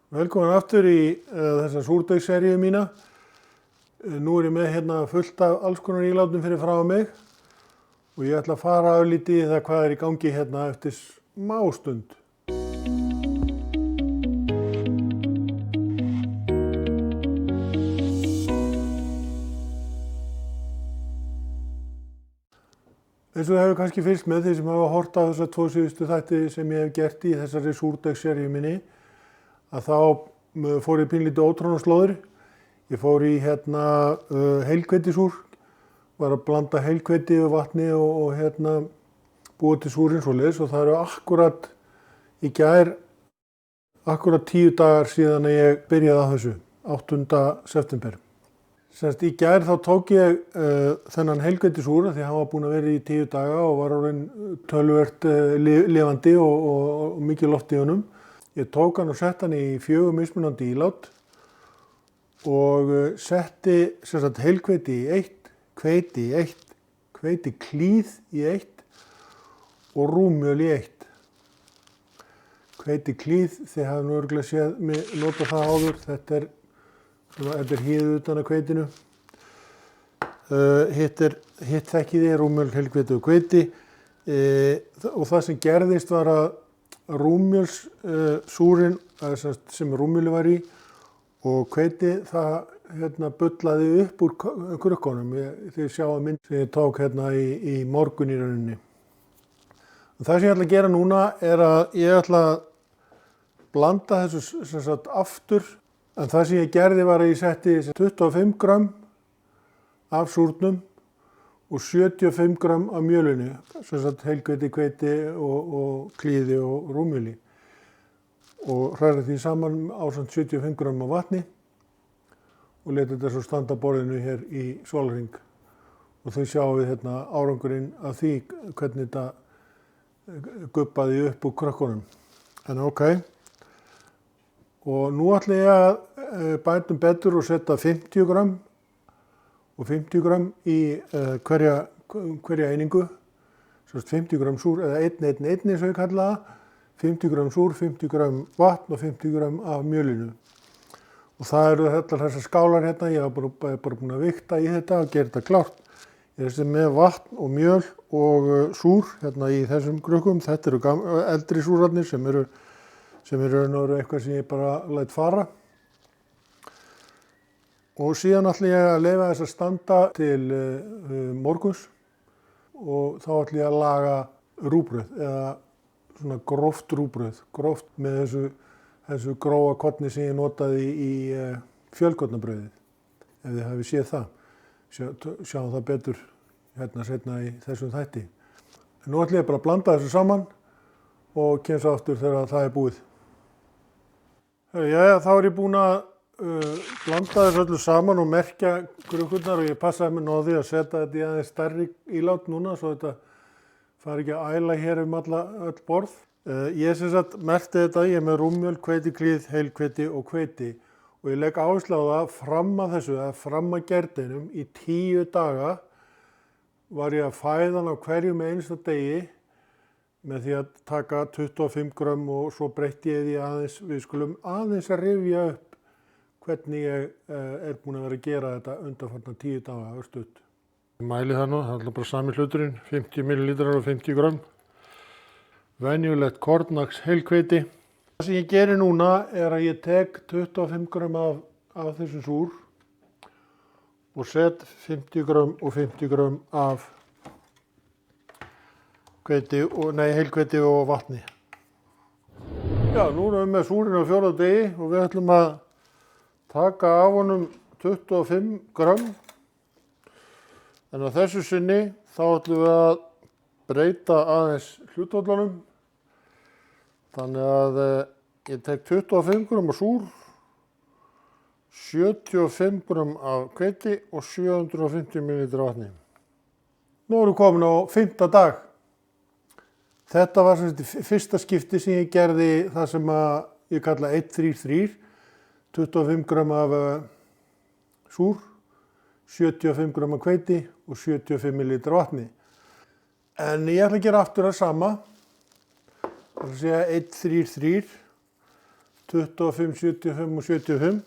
Velkomin aftur í þessa súrdeigsseríu mína. Nú ég með hérna fullt af alls konar ílátum fyrir frá mig og ég ætla að fara örlítið í það hvað í gangi hérna eftir smá stund. Eins og þið hefur kannski fylgst með því sem hafa hort á þessa 2 síðustu þætti sem ég hef gert í þessari súrdeigsseríu minni, að þá fór ég pínlítið ótrúnar slóðir. Ég fór í heilhveitisúr, var að blanda heilhveiti og vatni og búið til súrinn svoleiðis, og það eru akkurat í gær, akkurat 10 dagar síðan að ég byrjaði á þessu, 8. september. Semst í gær þá tók ég þennan heilhveitisúr því hann var búinn að vera í 10 daga og var orðinn töluvert lifandi og mikið loft í honum. Ég tók hann og sett hann í 4 mismunandi ílát og setti heilhveiti í 1, hveiti í 1, hveitiklíð í 1 og rúmmjöl í 1. Hveitiklíð, þið hafið nú örugglega séð mig nota það áður, þetta er hýðið utan af hveitinu. Hitt þekkið er rúmmjöl, heilhveiti og hveiti og það sem gerðist var að rúmmjölssúrinn sem rúmmjöli var í og hveiti það bullaði upp úr krukkunum. Þið sjáu mynd sem ég tók í morgun í rauninni. Það sem ég ætla að gera núna er að ég ætla að blanda þessu aftur, en það sem ég gerði var að ég setti 25 grömm af súrnum og 75 grömm af mjölinu, heilhveiti, hveiti og klíði og rúmmjöli. Og hrærði því saman ásamt 75 grömm af vatni og leti þetta svo standa á borðinu hér í sólarhring. Og þau sjáum við árangurinn af því hvernig þetta gubbaði upp úr krökkunum. En ok. Og nú ætla ég að bæta betur og setja 50 grömm og 50 grömm í hverja einingu. 50 grömm súr, eða 1 eins og ég kalla það. 50 grömm súr, 50 grömm vatn og 50 grömm af mjölinu. Og það eru allar þessar skálar hérna, ég var bara búinn að vikta í þetta og gera þetta klárt. Ég er með vatn og mjöl og súr í þessum krukkum. Þetta eru eldri súrarnir sem eru eitthvað sem ég bara læt fara. Og síðan ætla ég að leyfa þess að standa til morguns og þá ætla ég að laga rúgbrauð eða svona gróft rúgbrauð, gróft með þessu grófa korni sem ég notaði í fjölkornabrauðið, ef þið hafið séð það. Sjáum það betur seinna í þessum þætti. Nú ætla ég bara að blanda þessu saman og kem svo aftur þegar það er búið. Jæja, þá er ég búinn að blanda þessu öllu saman og merkja krukkurnar og ég passaði mig á því að setja þetta í aðeins stærri ílát núna svo þetta fari ekki að æla hér öll borð. Ég merkti þetta, ég er með rúmmjöl, hveitiklíð, heilhveiti og hveiti og ég legg áherslu á það fram að þessu, eða fram að gerdeinum í 10 daga var ég að fæða hann á hverjum einasta degi með því að taka 25 grömm og svo breytti ég því aðeins, við skulum aðeins að rifja upp hvernig ég er búinn að vera að gera þetta undanfarna 10 daga örstutt. Ég mæli það nú, það er alltaf bara sami hluturinn, 50 millilítrar og 50 grömm. Venjulegt kornlags heilhveiti. Það sem ég geri núna er að ég tek 25 grömm af þessum súr og set 50 grömm og 50 grömm af heilhveiti og vatni. Já, nú erum við með súrinn á 4. degi og við ætlum að taka af honum 25 grömm. En á þessu sinni þá ætlum við að breyta aðeins hlutföllunum. Þannig að ég tek 25 grömm af súr, 75 grömm af hveiti og 750 millilítrar vatni. Nú erum við komin á 5. dag. Þetta var fyrsta skipti sem ég gerði það sem ég kalla 1-3-3, 25 grömm af súr, 75 grömm af hveiti og 75 millilítrar vatni. En ég ætla að gera aftur það sama, það er að segja 1-3-3, 25, 75 og 75.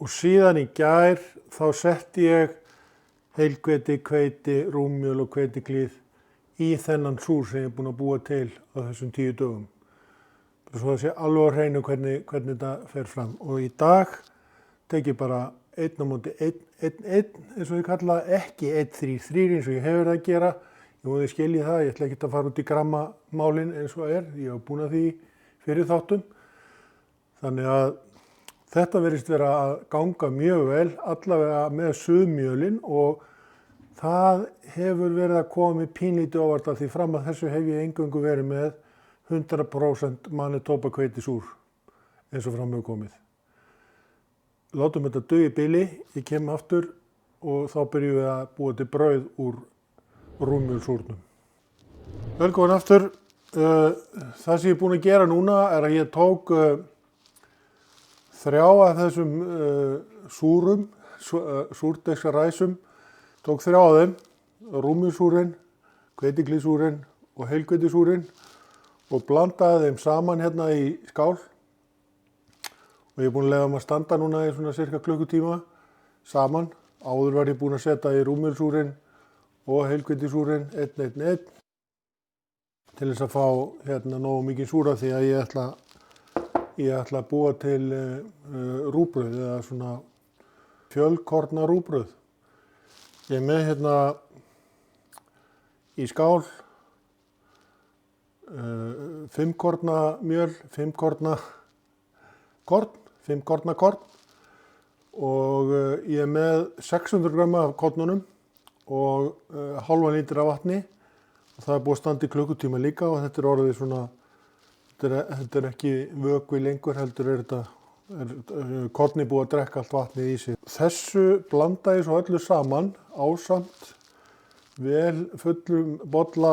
Og síðan í gær þá setti ég heilhveiti, hveiti, rúmmjöl og hveitiklíð í þennan súr sem ég er búinn að búa til á þessum 10 dögum. Svo það sé alveg á hreinu hvernig þetta fer fram. Og í dag tek ég bara 1 á móti 1, 1, 1 eins og ég kalla það, ekki 1, 3, 3 eins og ég hefur það að gera. Ég múið skilji það, ég ætla ekki að fara út í grammamálin eins og er. Ég var búinn að því fyrir þáttum. Þannig að þetta virðist vera að ganga mjög vel, allavega með suðmjölin og það hefur verið að koma mér pínlítið óvart af því fram að þessu hef ég eingöngu verið með 100% Manitoba hveitisúr eins og fram hefur komið. Látum þetta duga í bili, ég kem aftur og þá byrjum við að búa til brauð úr rúmmjölsúrnum. Velkomin aftur. Það sem ég er búinn að gera núna er að ég tók 3 af þessum súrum, súrdeigsræsum, tók 3 af þeim, rúmmjölsúrinn, hveitiklíðsúrinn og heilhveitisúrinn og blandaði þeim saman hérna í skál. Og ég er búinn að leyfa þeim að standa núna í svona cirka klukkutíma saman. Áður var ég búinn að setja í rúmmjölsúrinn og heilhveitisúrinn 1, 1, 1 til þess að fá hérna nógu mikið súra því að ég ætla að búa til rúgbrauð eða svona fjölkorna rúgbrauð. Ég er með hérna í skál 5 korna mjöl, 5 korna korn og ég er með 600 grama af kornunum og hálfan lítra af vatni og það er búið að standa í klukkutíma líka og þetta er orðið svona, þetta er ekki vökvi lengur heldur kornið búið að drekka allt vatnið í sig. Þessu blanda ég svo öllu saman ásamt vel fullum bolla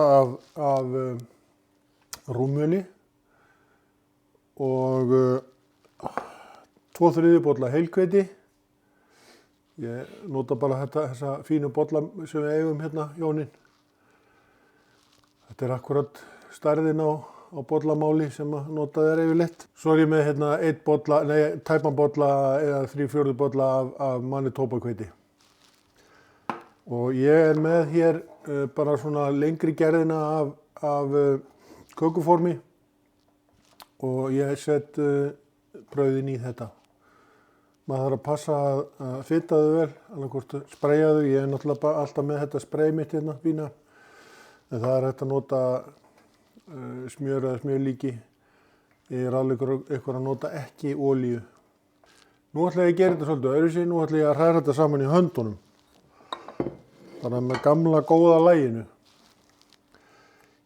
af rúmmjöli og 2/3 bolla heilhveiti. Ég nota bara þessa fínu bolla sem við eigum hérna, Jónin. Þetta er akkurat stærðin á bollamáli sem notað er yfirleitt. Svo er ég með hérna tæpan bolla eða 3/4 bolla af Manitoba hveiti. Og ég er með hér bara svona lengri gerðina af kökuformi og ég set brauðin í þetta. Maður þarf að passa að fita þau vel, annarkvort spreyja þau. Ég er náttúrulega alltaf með þetta sprey mitt hérna, fína. En það er hægt að nota smjör eða smjörlíki. Ég er alveg ykkur að nota ekki olíu. Nú ætla ég að gera þetta svolítið öðruvísi. Nú ætla ég að hræra þetta saman í höndunum. Bara með gamla góða laginu.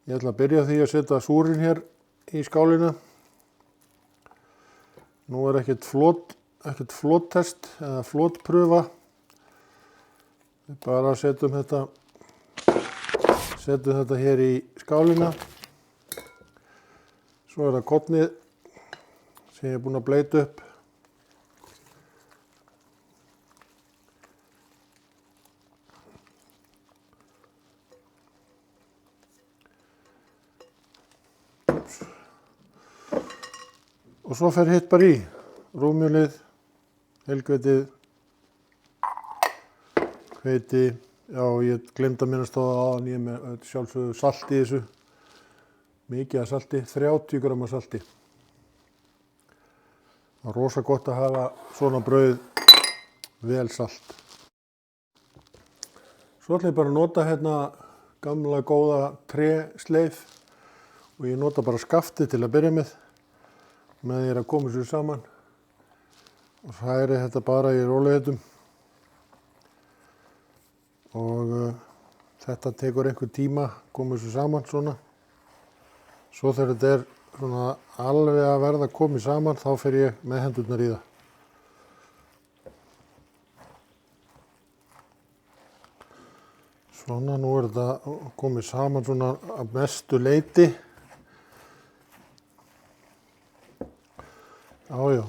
Ég ætla að byrja því að setja súrinn hér í skálina. Nú er ekkert flóttest eða flóttpröfa. Við bara setjum þetta hér í skálina. Svo er það kornið sem ég er búinn að bleyta upp. Og svo fer hitt bara í rúmmjölið, heilhveitið, hveiti. Já, ég glemdi að minnast á það áðan, ég er með sjálfsögðu salt í þessu. Mikið af salti, 30 grama salti. Það er rosa gott að hafa svona brauð vel salt. Svo ætla ég bara að nota hérna gamla góða trésleif og ég nota bara skaftið til að byrja með ég er að koma sér saman og hræri þetta bara í rólegheitum. Og þetta tekur einhver tíma að koma sér saman svona. Svo þegar þetta er svona alveg að verða komið saman þá fer ég með hendurnar í það. Svona, nú er þetta komið saman svona að mestu leyti. Já,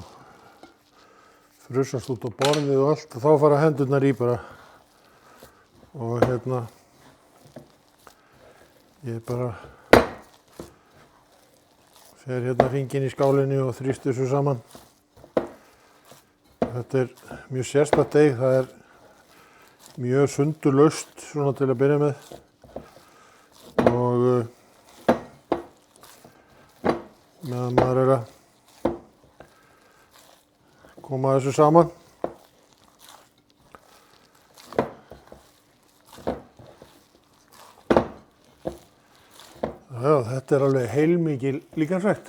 frussast út á borðið og allt og þá fara hendurnar í bara. Og hérna, ég bara Fer hérna hringinn í skálinni og þrýst þessu saman. Þetta mjög sérstakt deig, það mjög sundurlaust svona til að byrja með. Og meðan maður að koma þessu saman. Já, þetta alveg heilmikil líkamsrækt.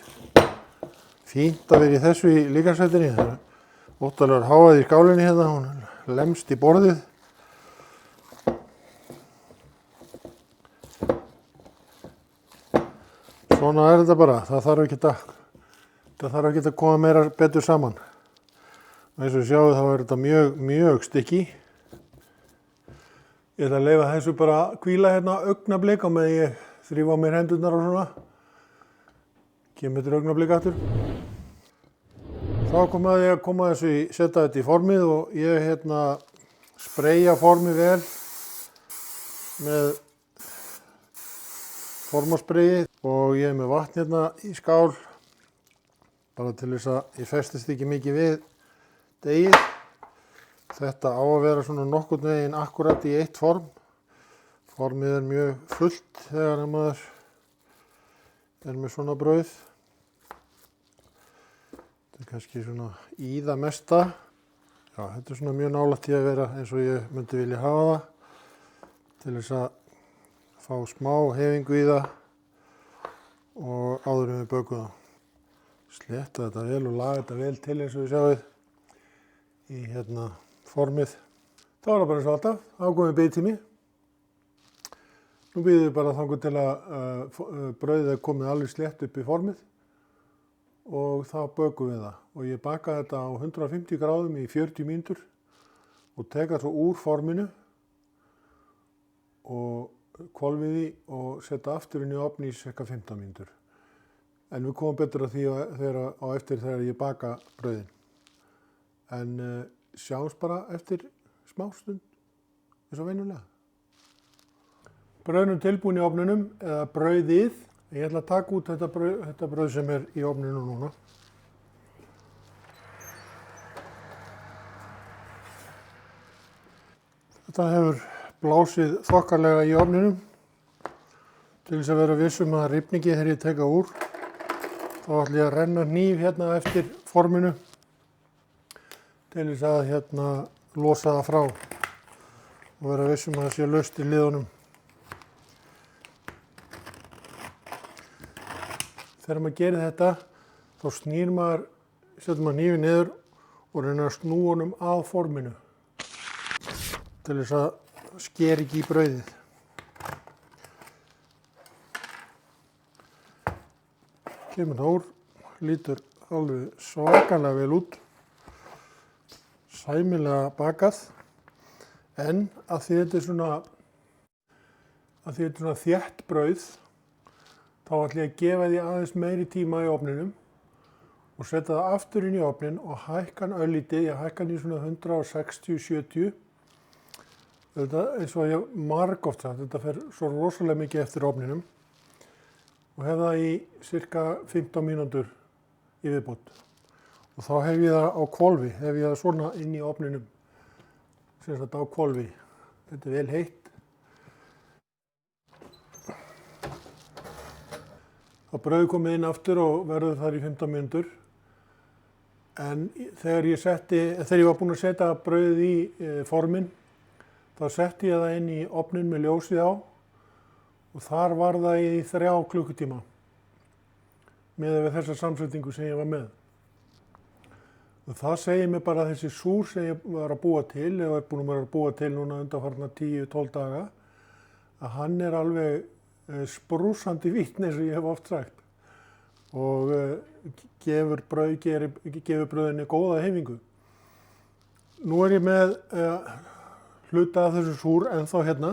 Fínt að vera í þessu í líkamsræktinni. Það óttalegur háað í skálinni hérna, hún lemst í borðið. Svona þetta bara, það þarf ekki að koma meira betur saman. Eins og sjáu þá þetta mjög stykki. Ég ætla að leyfa þessu bara að hvíla hérna augnablik á meðan ég þrífa á mér hendurnar og svona. Kemur til augnablik aftur. Þá kom að ég að setja þetta í formið og ég spreyja formið vel með formaspreyi og ég með vatn hérna í skál bara til þess að ég festist ekki mikið við deigið. Þetta á að vera svona nokkurn veginn akkurat í eitt form. Formið mjög fullt þegar maður með svona brauð. Þetta kannski svona í það mesta. Já, þetta svona mjög nálægt í að vera eins og ég myndi vilja hafa það. Til þess að fá smá hefingu í það og áður við bökum það. Slétta þetta vel og laga þetta vel til eins og við sjáum í formið. Það var bara eins og alltaf, ákomið biðtími. Nú býðum við bara þangað til að brauðið komið alveg slétt upp í formið og þá bökum við það. Og ég baka þetta á 150 gráðum í 40 mínútur og teka svo úr forminu og hvolfi því og setja aftur inn í ofn í cirka 15 mínútur. En við komum betur að því á eftir þegar ég baka brauðin. En sjáumst bara eftir smástund eins og venjulega. Brauðnum tilbúin í ofninum, eða brauðið. Ég ætla að taka út þetta brauð sem í ofninum núna. Þetta hefur blásið þokkalega í ofninum. Til þess að vera viss að það rifni ekki þegar ég teka úr. Þá ætla ég að renna hníf hérna eftir forminu. Til þess að losa það frá. Og vera viss að það sé laust í liðunum. Þegar maður gerir þetta, þá setur maður hnífinn niður og reynir að snúa honum að forminu til þess að skera ekki í brauðið. Kemur það úr, lítur alveg svakalega vel út, sæmilega bakað, en að því þetta er svona þétt brauð, þá ætla ég að gefa því aðeins meiri tíma í ofninum og setja það aftur inn í ofnin og hækka hann örlítið. Ég hækka hann í svona 160-70. Þetta eins og ég margoft sagt, þetta fer svo rosalega mikið eftir ofninum og hef það í cirka 15 mínútur í viðbót. Og þá hef ég það á hvolfi, hef ég það svona inn í ofninum, sem sagt á hvolfi. Þetta er vel heitt. Þá brauðið komið inn aftur og verður þar í 15 mínútur. En þegar ég var búinn að setja brauðið í forminn, þá setti ég það inn í ofnin með ljósið á og þar var það í 3 klukkutíma miðað við þessa samsetningu sem ég var með. Og það segir mér bara að þessi súr sem ég var að búa til, ég var búinn að búa til núna undanfarna 10-12 daga, að hann er alveg sprúsandi fínn eins og ég hef oft sagt og gefur brauðinni góða heifingu. Nú er ég með hluta af þessu súr ennþá hérna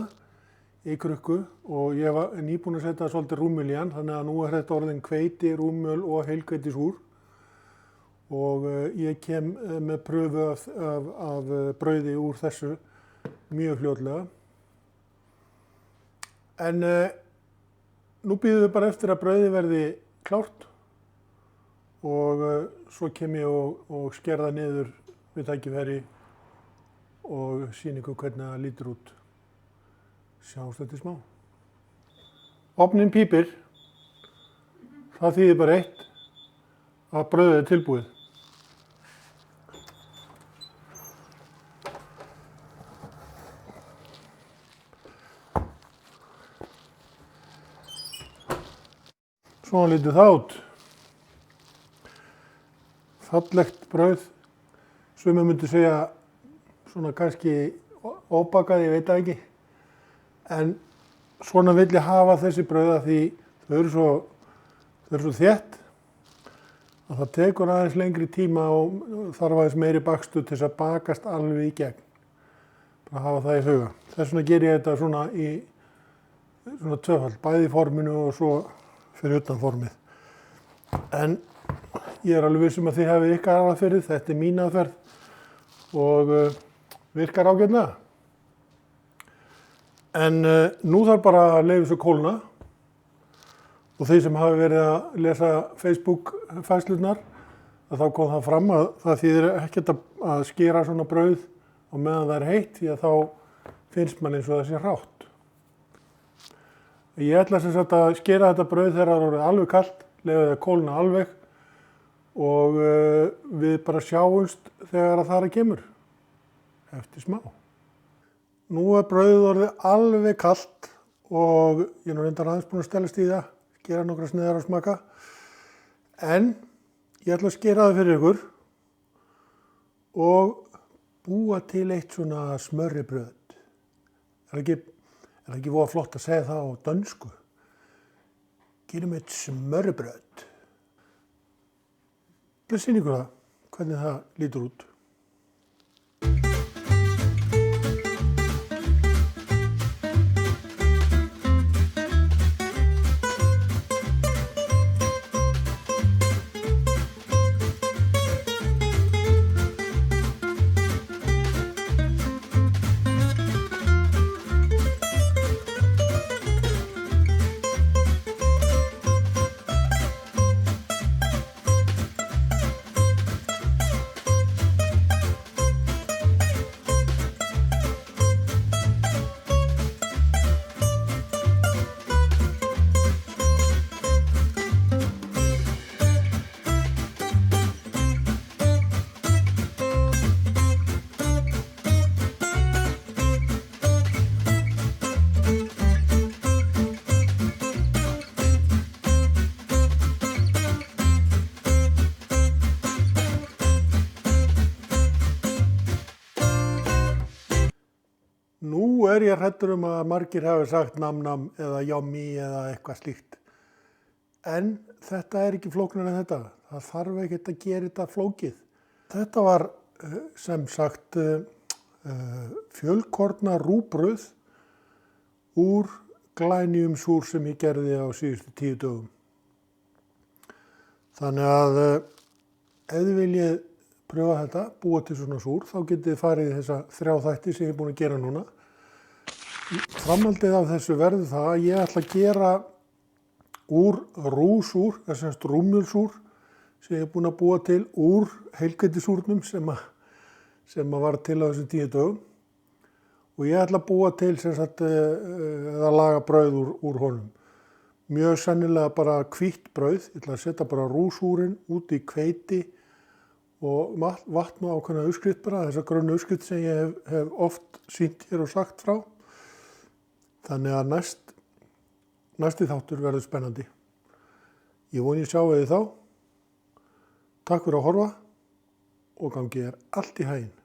í krukku og ég var nýbúinn að setja svolítið rúmmjöl í hann, þannig að nú er þetta orðin hveiti, rúmmjöl og heilhveiti súr og ég kem með pröfu af brauði úr þessu mjög fljótlega. En nú bíðum við bara eftir að brauðið verði klárt og svo kem ég og sker það niður við tækifæri og sýni ykkur hvernig það lítur út. Sjáumst þetta smá. Ofninn pípir, það þýðir bara eitt, að brauðið er tilbúið. Svona lítur það út. Fallegt brauð. Sumir myndu segja svona kannski óbakað, ég veit það ekki. En svona vill ég hafa þessi brauð af því þau eru svo þétt að það tekur aðeins lengri tíma og þarf aðeins meiri bakstur til þess að bakast alveg í gegn. Bara hafa það í huga. Þess vegna ger ég þetta svona í svona tvöfald, bæði í forminu og svo fyrir utan formið. En ég er alveg viss að þið hafið ykkar aðferð, þetta er mín aðferð og virkar ágætlega. En nú þarf bara að leyfa þessu kólna og þeir sem hafi verið að lesa Facebook-færslurnar þá kom það fram að það þýðir ekkert að skera svona brauð á meðan það er heitt því að þá finnst mann eins og það sé hrátt. Ég ætla sem sagt að skera þetta brauð þegar það er alveg kalt, leyfa það að kólna alveg og við bara sjáumst þegar það kemur eftir smá. Nú er brauðið orðið alveg kalt og ég er nú reyndar aðeins búinn að stellast í það, gera nokkra sneiðar að smaka. En ég ætla að skera það fyrir ykkur og búa til eitt svona smörribrauð. Er það ekki voða flott að segja það á dönsku? Gerum eitt smörribrauð. Ég sýni ykkur það, hvernig það lítur út. Nú er ég hræddur að margir hafi sagt nam-nam eða yummy eða eitthvað slíkt. En þetta er ekki flóknara en þetta. Það þarf ekkert að gera þetta flókið. Þetta var sem sagt fjölkorna rúgbrauð úr glænýjum súr sem ég gerði á síðustu 10 dögum. Þannig að ef þið viljið pröfa þetta, búa til svona súr, þá getið þið farið í þessa 3 þætti sem ég er búinn að gera núna. Framhaldið af þessu verður það að ég ætla að gera úr rúsúr, þess að rúmjólsúr, sem ég er búinn að búa til úr heilhveitisúrnum sem var til á þessum 10 dögum. Og ég ætla að búa til eða laga brauð úr honum. Mjög sennilega bara hvítt brauð, ég ætla að setja bara rúsúrin út í hveiti og vatn og ákveðna uppskrift bara, þessa grunnu uppskrift sem ég hef oft sýnt hér og sagt frá. Þannig að næsti þáttur verður spennandi. Ég voni að sjá þið þá. Takk fyrir að horfa og gangi þér allt í haginn.